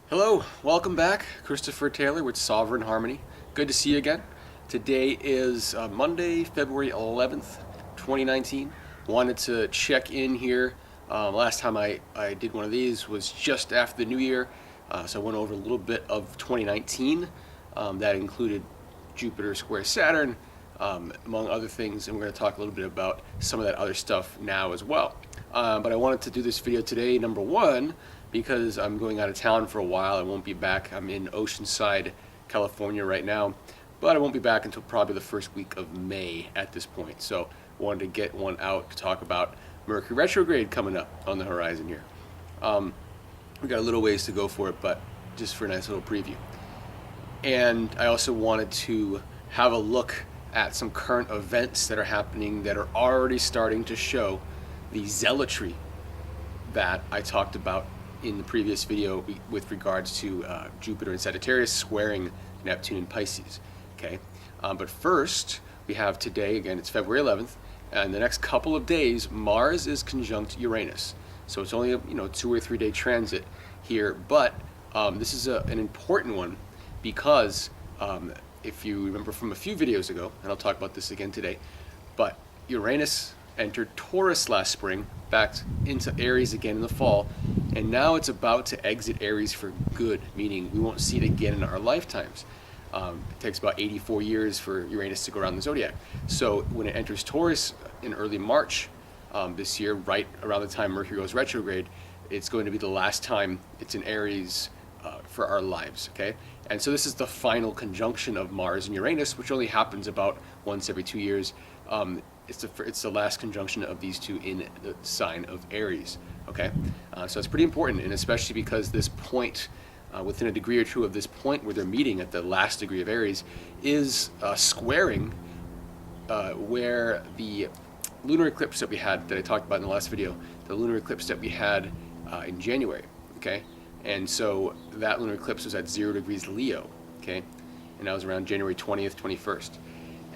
Hello, welcome back. Christopher Taylor with Sovereign Harmony. Good to see you again. Today is Monday, February 11th, 2019. Wanted to check in here. Last time I did one of these was just after the new year, so I went over a little bit of 2019. That included Jupiter square Saturn, among other things, and we're going to talk a little bit about some of that other stuff now as well. But I wanted to do this video today, number one, because I'm going out of town for a while. I won't be back. I'm in Oceanside, California right now, but I won't be back until probably the first week of May at this point. So wanted to get one out to talk about Mercury retrograde coming up on the horizon here. We got a little ways to go for it, but just for a nice little preview. And I also wanted to have a look at some current events that are happening that are already starting to show the zealotry that I talked about in the previous video with regards to Jupiter and Sagittarius squaring Neptune and Pisces. Okay, but first we have today, again it's February 11th, and the next couple of days Mars is conjunct Uranus. So it's only a 2 or 3 day transit here, but this is an important one because if you remember from a few videos ago, and I'll talk about this again today, but Uranus entered Taurus last spring, back into Aries again in the fall, and now it's about to exit Aries for good, meaning we won't see it again in our lifetimes. It takes about 84 years for Uranus to go around the zodiac. So when it enters Taurus in early March this year, right around the time Mercury goes retrograde, it's going to be the last time it's in Aries for our lives, okay? And so this is the final conjunction of Mars and Uranus, which only happens about once every 2 years. It's the last conjunction of these two in the sign of Aries, okay? So it's pretty important, and especially because this point, within a degree or two of this point where they're meeting at the last degree of Aries, is squaring where the lunar eclipse that we had, that I talked about in the last video, the lunar eclipse that we had in January, okay? And so that lunar eclipse was at 0 degrees Leo, okay? And that was around January 20th, 21st.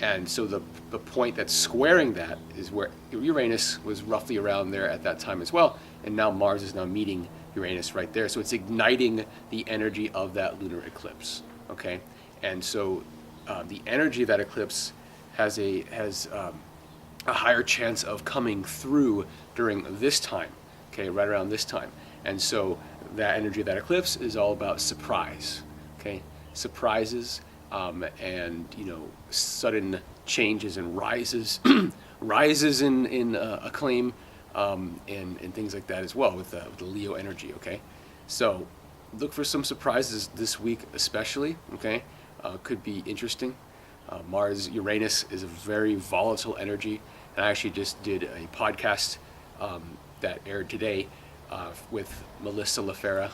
And so the point that's squaring that is where Uranus was roughly around there at that time as well, and now Mars is now meeting Uranus right there. So it's igniting the energy of that lunar eclipse, okay? And so the energy of that eclipse has a higher chance of coming through during this time, okay, right around this time. And so that energy of that eclipse is all about surprise, okay? Surprises, and sudden changes and rises rises in acclaim, and things like that as well with the Leo energy, okay? So look for some surprises this week especially, okay? Could be interesting. Mars Uranus is a very volatile energy, and I actually just did a podcast that aired today with Melissa LaFera,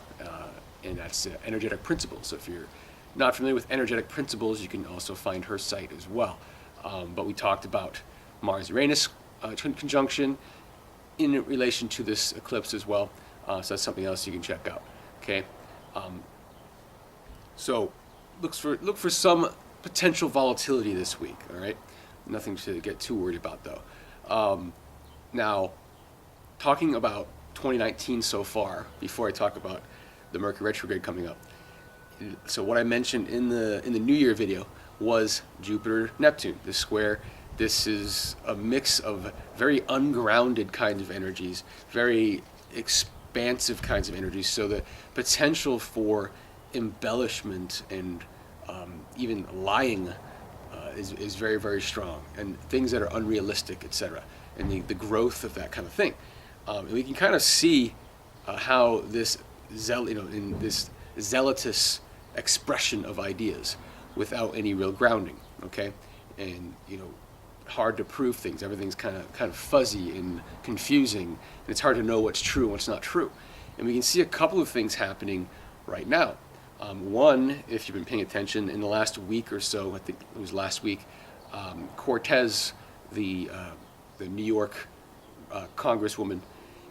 and that's Energetic Principles. So if you're not familiar with Energetic Principles, you can also find her site as well. But we talked about Mars-Uranus conjunction in relation to this eclipse as well. So that's something else you can check out. Okay. So look for some potential volatility this week. All right. Nothing to get too worried about though. Now, talking about 2019 so far, before I talk about the Mercury retrograde coming up. So what I mentioned in the New Year video was Jupiter Neptune, this square. This is a mix of very ungrounded kinds of energies, very expansive kinds of energies. So the potential for embellishment and even lying is very, very strong, and things that are unrealistic, etc. And the growth of that kind of thing. And we can kind of see how this in this zealotous expression of ideas without any real grounding, okay? And hard to prove things. Everything's kind of fuzzy and confusing, and it's hard to know what's true and what's not true. And we can see a couple of things happening right now. One, if you've been paying attention, in the last week or so, I think it was last week, Cortez, the New York congresswoman,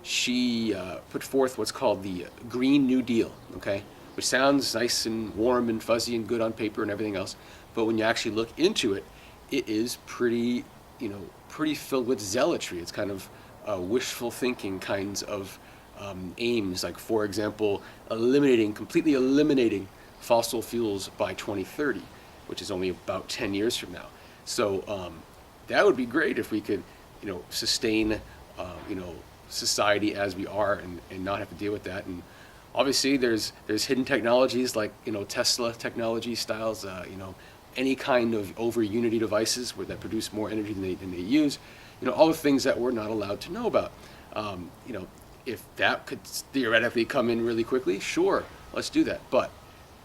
she put forth what's called the Green New Deal, okay? Which sounds nice and warm and fuzzy and good on paper and everything else, but when you actually look into it, it is pretty filled with zealotry. It's kind of wishful thinking kinds of aims, like for example, completely eliminating fossil fuels by 2030, which is only about 10 years from now. So that would be great if we could, sustain, society as we are and not have to deal with that. And obviously, there's hidden technologies like Tesla technology styles, any kind of over unity devices that produce more energy than they use, all the things that we're not allowed to know about. If that could theoretically come in really quickly, sure, let's do that. But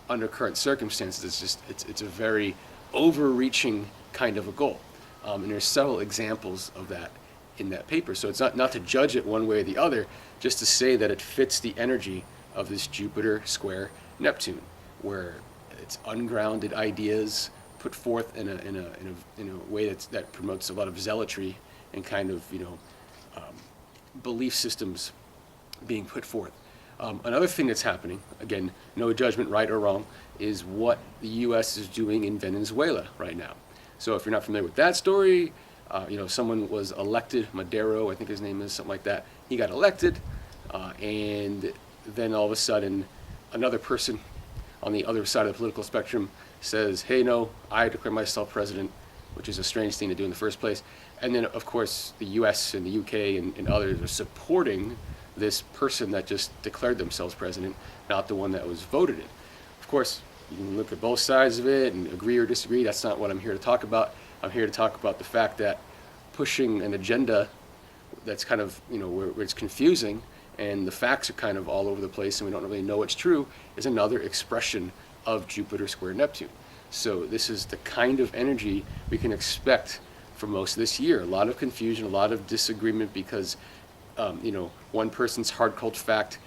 under current circumstances, it's a very overreaching kind of a goal. And there's several examples of that in that paper. So it's not to judge it one way or the other, just to say that it fits the energy of this Jupiter square Neptune, where it's ungrounded ideas put forth in a way that promotes a lot of zealotry and kind of belief systems being put forth. Another thing that's happening, again, no judgment right or wrong, is what the U.S. is doing in Venezuela right now. So if you're not familiar with that story, someone was elected, Madero, I think his name is, something like that. He got elected, and then all of a sudden, another person on the other side of the political spectrum says, hey, no, I declare myself president, which is a strange thing to do in the first place. And then, of course, the US and the UK and others are supporting this person that just declared themselves president, not the one that was voted in. Of course, you can look at both sides of it and agree or disagree. That's not what I'm here to talk about. I'm here to talk about the fact that pushing an agenda that's kind of, where it's confusing and the facts are kind of all over the place and we don't really know what's true is another expression of Jupiter square Neptune. So this is the kind of energy we can expect for most of this year. A lot of confusion, a lot of disagreement because, one person's hard cold fact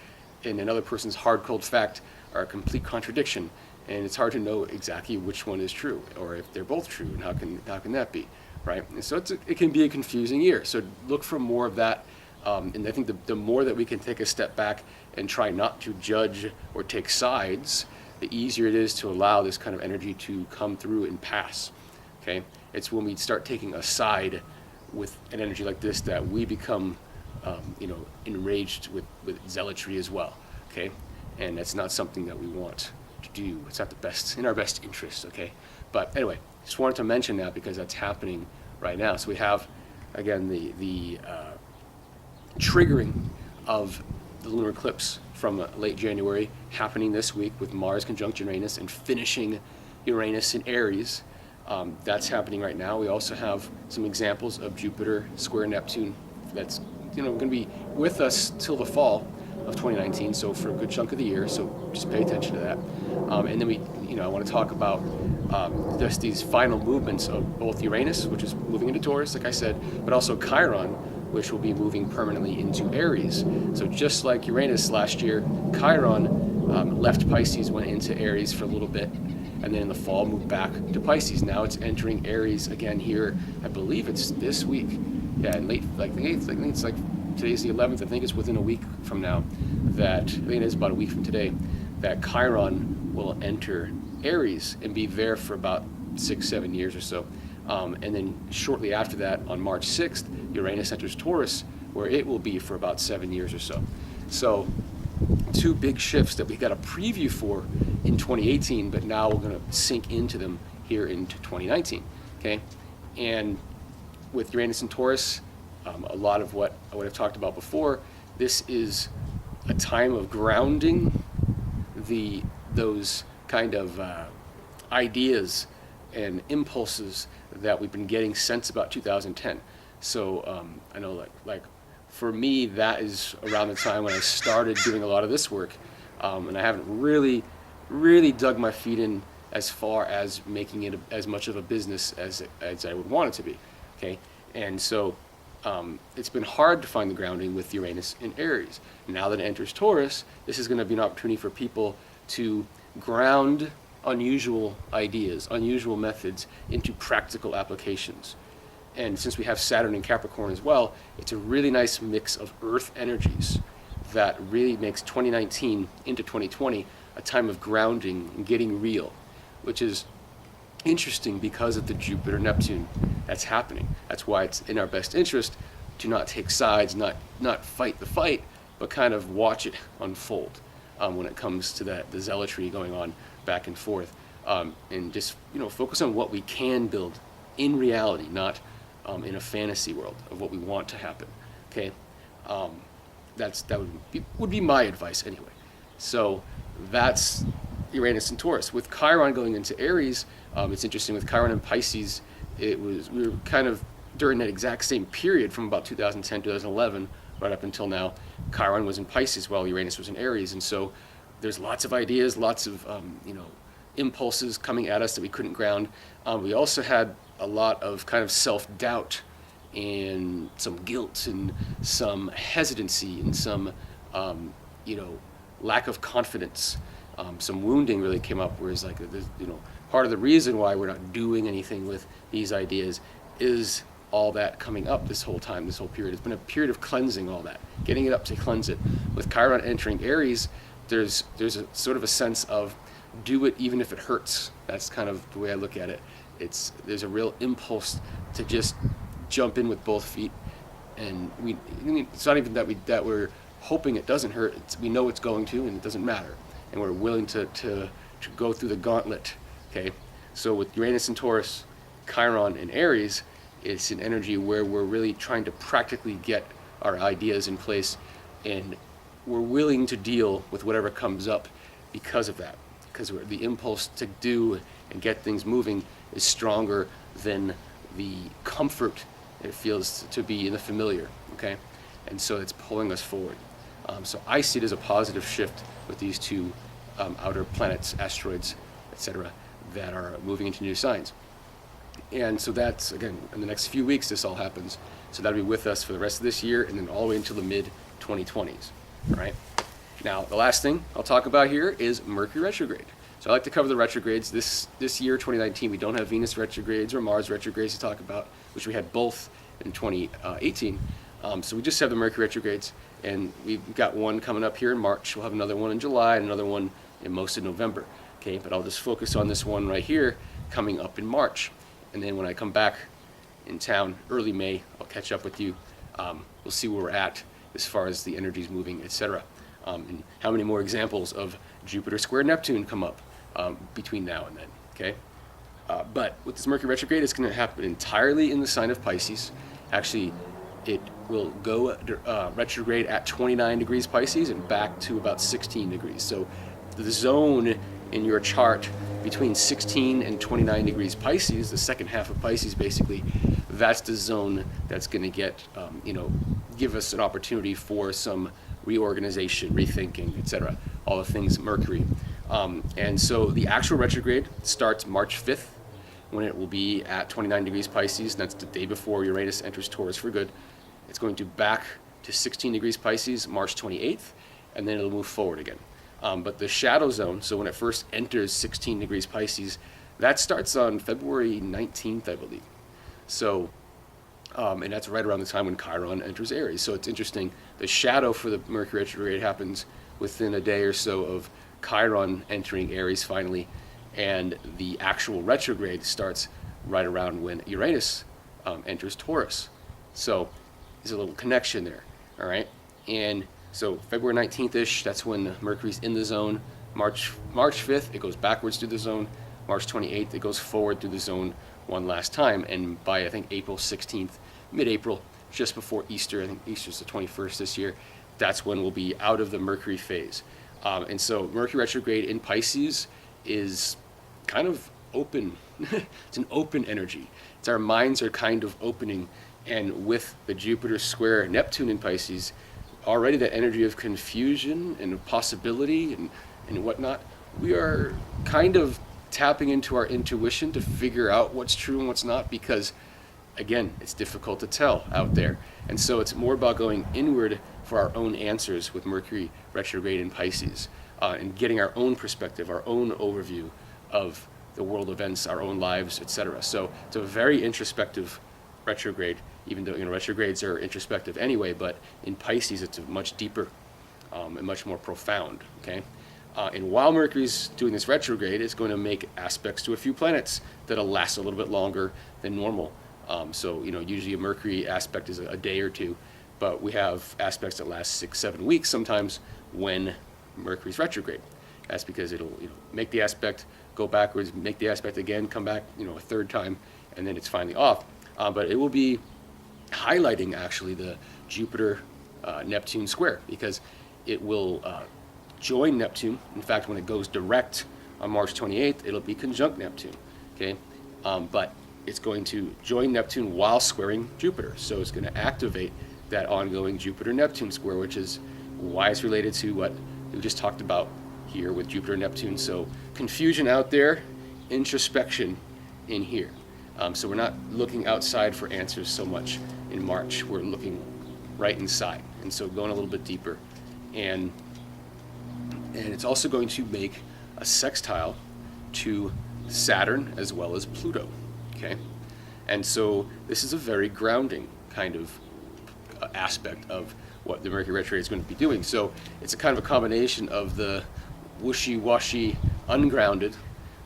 and another person's hard cold fact are a complete contradiction. And it's hard to know exactly which one is true, or if they're both true, and how can that be, right? And so it can be a confusing year. So look for more of that, and I think the more that we can take a step back and try not to judge or take sides, the easier it is to allow this kind of energy to come through and pass. Okay, it's when we start taking a side with an energy like this that we become, enraged with zealotry as well. Okay, and that's not something that we want to do. It's not in our best interest, okay? But anyway, just wanted to mention that because that's happening right now. So we have, again, the triggering of the lunar eclipse from late January happening this week with Mars conjunct Uranus and finishing Uranus in Aries. That's happening right now. We also have some examples of Jupiter square Neptune that's going to be with us till the fall of 2019, so for a good chunk of the year, so just pay attention to that. And then I want to talk about just these final movements of both Uranus, which is moving into Taurus, like I said, but also Chiron, which will be moving permanently into Aries. So just like Uranus last year, Chiron left Pisces, went into Aries for a little bit, and then in the fall moved back to Pisces. Now it's entering Aries again here. I believe it's this week. Yeah, and late, like the 8th, I think it's like today's the 11th. I think it's within a week from now I think it is about a week from today, that Chiron will enter Aries and be there for about 6-7 years or so. And then shortly after that, on March 6th, Uranus enters Taurus, where it will be for about 7 years or so. So two big shifts that we got a preview for in 2018, but now we're going to sink into them here into 2019. Okay, and with Uranus and Taurus, a lot of what I would have talked about before, this is a time of grounding those kind of ideas and impulses that we've been getting since about 2010. So I know like for me, that is around the time when I started doing a lot of this work, and I haven't really dug my feet in as far as making it as much of a business as I would want it to be. Okay, and so it's been hard to find the grounding with Uranus in Aries. Now that it enters Taurus, this is going to be an opportunity for people to ground unusual ideas, unusual methods into practical applications. And since we have Saturn in Capricorn as well, it's a really nice mix of Earth energies that really makes 2019 into 2020 a time of grounding and getting real, which is interesting because of the Jupiter-Neptune that's happening. That's why it's in our best interest to not take sides, not fight the fight, but kind of watch it unfold when it comes to the zealotry going on back and forth, and just focus on what we can build in reality, not in a fantasy world of what we want to happen. Okay, that would be my advice anyway. So that's Uranus and Taurus. With Chiron going into Aries, it's interesting. With Chiron and Pisces, we were kind of during that exact same period from about 2010, 2011, right up until now. Chiron was in Pisces while Uranus was in Aries, and so there's lots of ideas, lots of impulses coming at us that we couldn't ground. We also had a lot of kind of self-doubt and some guilt and some hesitancy and some lack of confidence. Some wounding really came up, whereas like part of the reason why we're not doing anything with these ideas is all that coming up this whole time, this whole period. It's been a period of cleansing all that, getting it up to cleanse it. With Chiron entering Aries, there's a sort of a sense of do it even if it hurts. That's kind of the way I look at it. There's a real impulse to just jump in with both feet, and it's not even that we're hoping it doesn't hurt. We know it's going to, and it doesn't matter, and we're willing to go through the gauntlet. Okay, so with Uranus and Taurus, Chiron and Aries, it's an energy where we're really trying to practically get our ideas in place, and we're willing to deal with whatever comes up because of that, because the impulse to do and get things moving is stronger than the comfort it feels to be in the familiar. Okay, and so it's pulling us forward. So I see it as a positive shift with these two outer planets, asteroids, etc., that are moving into new signs. And so that's, again, in the next few weeks this all happens. So that'll be with us for the rest of this year and then all the way until the mid-2020s. All right. Now, the last thing I'll talk about here is Mercury retrograde. So I like to cover the retrogrades. This year, 2019, we don't have Venus retrogrades or Mars retrogrades to talk about, which we had both in 2018. So we just have the Mercury retrogrades, and we've got one coming up here in March. We'll have another one in July and another one in most of November. Okay, but I'll just focus on this one right here coming up in March. And then when I come back in town early May, I'll catch up with you. We'll see where we're at as far as the energies moving, etc. And how many more examples of Jupiter square Neptune come up between now and then. Okay, but with this Mercury retrograde, it's going to happen entirely in the sign of Pisces. Actually, it will go retrograde at 29 degrees Pisces and back to about 16 degrees. So the zone in your chart between 16 and 29 degrees Pisces, the second half of Pisces basically, that's the zone that's going to get, give us an opportunity for some reorganization, rethinking, etc. All the things Mercury. And so the actual retrograde starts March 5th, when it will be at 29 degrees Pisces. That's the day before Uranus enters Taurus for good. It's going to back to 16 degrees Pisces March 28th, and then it'll move forward again. But the shadow zone, so when it first enters 16 degrees Pisces, that starts on February 19th, I believe. So, and that's right around the time when Chiron enters Aries. So it's interesting. The shadow for the Mercury retrograde happens within a day or so of Chiron entering Aries finally, and the actual retrograde starts right around when Uranus enters Taurus. So there's a little connection there, all right? And so February 19th-ish, that's when Mercury's in the zone. March 5th, it goes backwards through the zone. March 28th, it goes forward through the zone one last time. And by, I think, April 16th, mid-April, just before Easter, I think Easter's the 21st this year, that's when we'll be out of the Mercury phase. And so Mercury retrograde in Pisces is kind of open. It's an open energy. It's our minds are kind of opening. And with the Jupiter square Neptune in Pisces, already that energy of confusion and of possibility and whatnot, we are kind of tapping into our intuition to figure out what's true and what's not, because again, it's difficult to tell out there. And so it's more about going inward for our own answers with Mercury retrograde in Pisces, and getting our own perspective, our own overview of the world events, our own lives, etc. So it's a very introspective retrograde, even though retrogrades are introspective anyway, but in Pisces it's much deeper and much more profound. Okay, and while Mercury's doing this retrograde, it's going to make aspects to a few planets that'll last a little bit longer than normal. So usually a Mercury aspect is a day or two. but we have aspects that last 6-7 weeks sometimes when Mercury's retrograde. That's because it'll make the aspect, go backwards, make the aspect again, come back a third time, and then it's finally off. But it will be highlighting actually the Jupiter Neptune square, because it will join Neptune. In fact, when it goes direct on March 28th, it'll be conjunct Neptune. Okay, but it's going to join Neptune while squaring Jupiter, so it's going to activate that ongoing Jupiter-Neptune square, which is why it's related to what we just talked about here with Jupiter Neptune. So confusion out there, introspection in here. So we're not looking outside for answers so much in March. We're looking right inside, and so going a little bit deeper. And it's also going to make a sextile to Saturn as well as Pluto. Okay, and so this is a very grounding kind of aspect of what the Mercury retrograde is going to be doing. So it's a kind of a combination of the wishy-washy, ungrounded,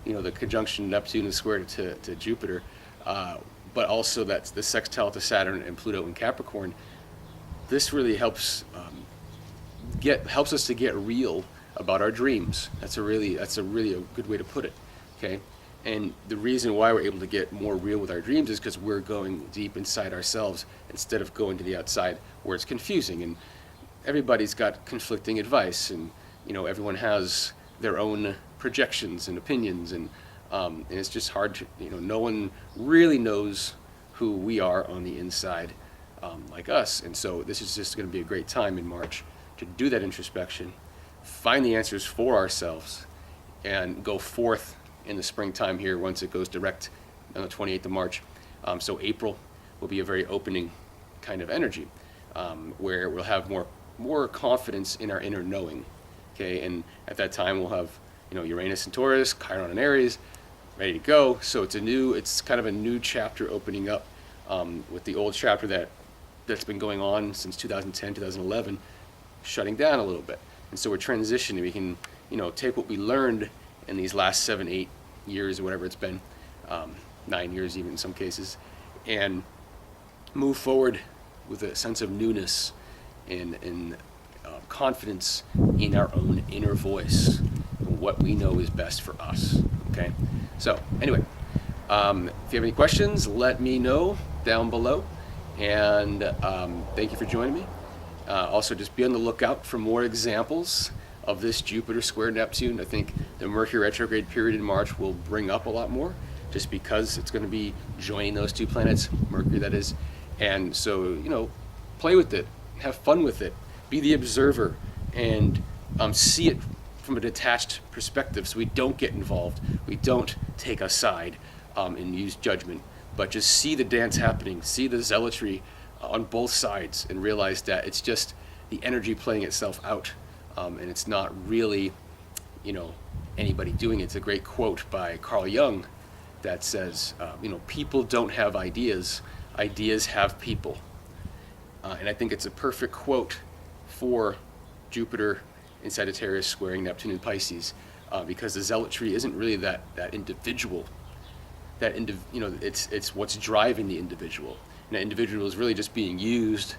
the conjunction Neptune is squared to Jupiter, but also that's the sextile to Saturn and Pluto in Capricorn. This really helps us to get real about our dreams. That's a really good way to put it. Okay, and the reason why we're able to get more real with our dreams is because we're going deep inside ourselves instead of going to the outside where it's confusing, and everybody's got conflicting advice, and everyone has their own projections and opinions, and it's just hard to, no one really knows who we are on the inside like us. And so this is just going to be a great time in March to do that introspection, find the answers for ourselves, and go forth in the springtime here once it goes direct on the 28th of March. So April will be a very opening kind of energy where we'll have more confidence in our inner knowing. Okay, and at that time we'll have Uranus and Taurus, Chiron and Aries, ready to go. So it's kind of a new chapter opening up with the old chapter that's been going on since 2010, 2011, shutting down a little bit. And so we're transitioning. We can take what we learned in these last 7-8 years or whatever it's been, 9 years even in some cases, and move forward with a sense of newness and confidence in our own inner voice, what we know is best for us. Okay, so anyway, if you have any questions, let me know down below, and thank you for joining me. Also, just be on the lookout for more examples of this Jupiter square Neptune. I think the Mercury retrograde period in March will bring up a lot more, just because it's going to be joining those two planets, Mercury that is, and so play with it, have fun with it, be the observer, and see it from a detached perspective, so we don't get involved, we don't take a side and use judgment, but just see the dance happening, see the zealotry on both sides, and realize that it's just the energy playing itself out, and it's not really anybody doing it. It's a great quote by Carl Jung that says people don't have ideas, ideas have people. And I think it's a perfect quote for Jupiter in Sagittarius squaring Neptune in Pisces, because the zealotry isn't really that individual. It's what's driving the individual. And that individual is really just being used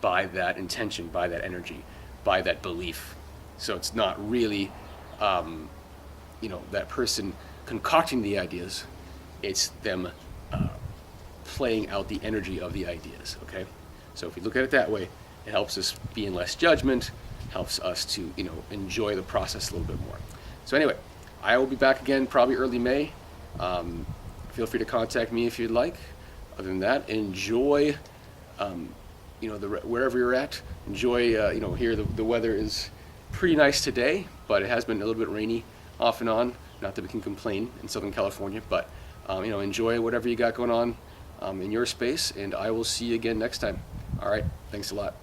by that intention, by that energy, by that belief. So it's not really that person concocting the ideas. It's them playing out the energy of the ideas. Okay, so if we look at it that way, it helps us be in less judgment, helps us to enjoy the process a little bit more. So anyway, I will be back again probably early May. Feel free to contact me if you'd like. Other than that, enjoy wherever you're at. Enjoy here the weather is pretty nice today, but it has been a little bit rainy off and on. Not that we can complain in Southern California, but enjoy whatever you got going on in your space, and I will see you again next time. All right, thanks a lot.